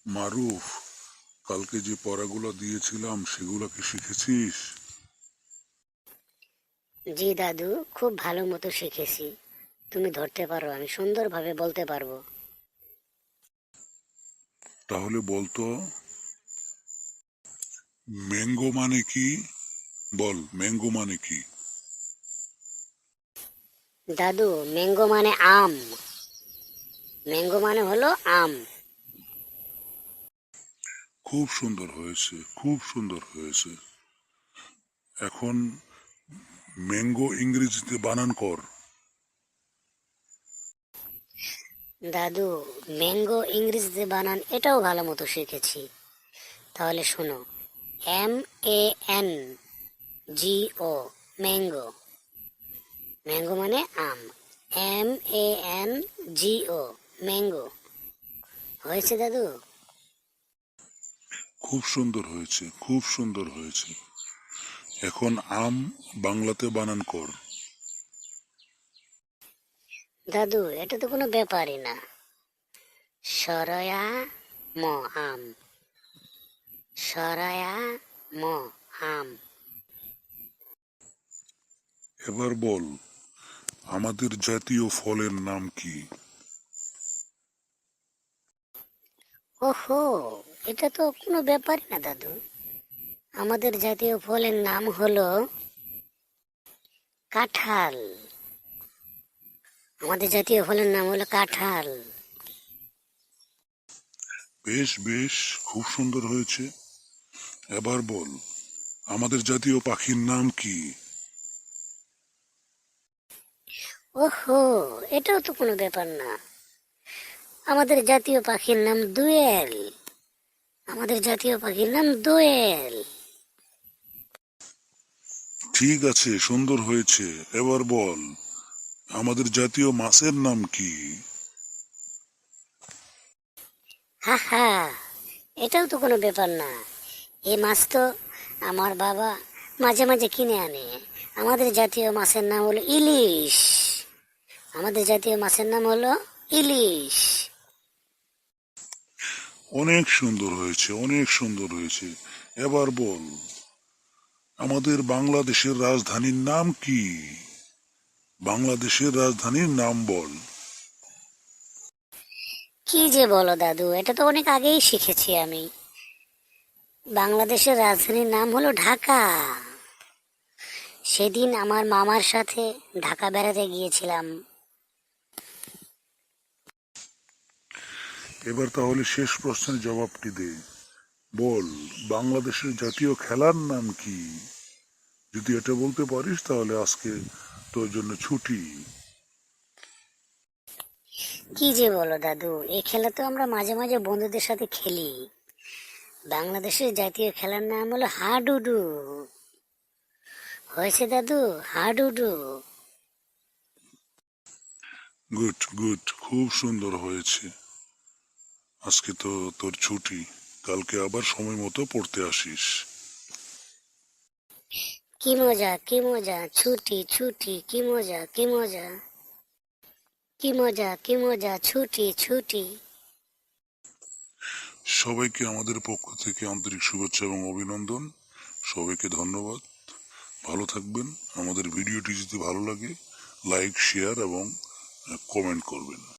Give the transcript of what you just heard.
মারুফ, কালকে যে পড়াগুলো দিয়েছিলাম সেগুলো কি শিখেছিস? জি দাদু, খুব ভালো মতো শিখেছি। তুমি ধরতে পারো, আমি সুন্দরভাবে বলতে পারবো। তাহলে বলতো, ম্যাঙ্গো মানে কি? বল, ম্যাঙ্গো মানে কি? দাদু, ম্যাঙ্গো মানে আম। ম্যাঙ্গো মানে হলো আম। খুব সুন্দর হয়েছে, খুব সুন্দর হয়েছে। এখন ম্যাঙ্গো ইংরেজিতে বানান কর। দাদু, ম্যাঙ্গো ইংরেজিতে বানান এটাও ভালো মতো শিখেছি। তাহলে শোনো, MANGO, ম্যাঙ্গো। ম্যাঙ্গো মানে আম। MANGO, mango. হয়েছে দাদু? খুব সুন্দর হয়েছে, খুব সুন্দর হয়েছে। এখন আম বাংলাতে বানান কর। দাদু, এটা তো কোনো ব্যাপারই না। সরয়া ম, আম। সরায়া ম, আম। এবার বল, আমাদের জাতীয় ফলের নাম কি? ওহো, এটা তো কোনো ব্যাপারই না দাদু। আমাদের জাতীয় ফলের নাম হলো কাঁঠাল। আমাদের জাতীয় ফলের নাম হলো কাঁঠাল। বেশ বেশ, খুব সুন্দর হয়েছে। এবার বল, আমাদের জাতীয় পাখির নাম কি? ওহো, এটাও তো কোনো ব্যাপার না। আমাদের জাতীয় পাখির নাম দোয়েল। আমাদের জাতীয় পাখির নাম দোয়েল। ঠিক আছে, সুন্দর হয়েছে। এবার বল, আমাদের জাতীয় মাছের নাম কি? হা হা, এটাও তো কোনো ব্যাপার না। এই মাছ তো আমার বাবা মাঝে মাঝে কিনে আনে। আমাদের জাতীয় মাছের নাম হলো ইলিশ। আমাদের জাতীয় মাছের নাম হলো ইলিশ। অনেক সুন্দর হয়েছে, অনেক সুন্দর হয়েছে। এবার বল, আমাদের বাংলাদেশের রাজধানীর নাম কি? বাংলাদেশের রাজধানীর নাম বল। কি যে বলো দাদু, এটা তো অনেক আগেই শিখেছি আমি। বাংলাদেশের রাজধানীর নাম হলো ঢাকা। সেদিন আমার মামার সাথে ঢাকা বেড়াতে গিয়েছিলাম। এবার তাহলে শেষ প্রশ্নের জবাবটি দে। বল, বাংলাদেশের জাতীয় খেলার নাম কি? যদি এটা বলতে পারিস তাহলে আজকে তোর জন্য ছুটি। কি যে বলো দাদু, এই খেলা তো আমরা মাঝে মাঝে বন্ধুদের সাথে খেলি। বাংলাদেশের জাতীয় খেলার নাম হলো হাডুডু। হয়েছে দাদু, হাডুডু। গুড গুড, খুব সুন্দর হয়েছে। আজকে তো তোর ছুটি, কালকে আবার সময় মতো পড়তে আসিস। কি মজা, কি মজা, ছুটি ছুটি, কি মজা, কি মজা। কি মজা, কি মজা, ছুটি ছুটি। সবাইকে আমাদের পক্ষ থেকে আন্তরিক শুভেচ্ছা এবং অভিনন্দন। সবাইকে ধন্যবাদ। ভালো থাকবেন। আমাদের ভিডিওটি যদি ভালো লাগে, লাইক, শেয়ার এবং কমেন্ট করবেন।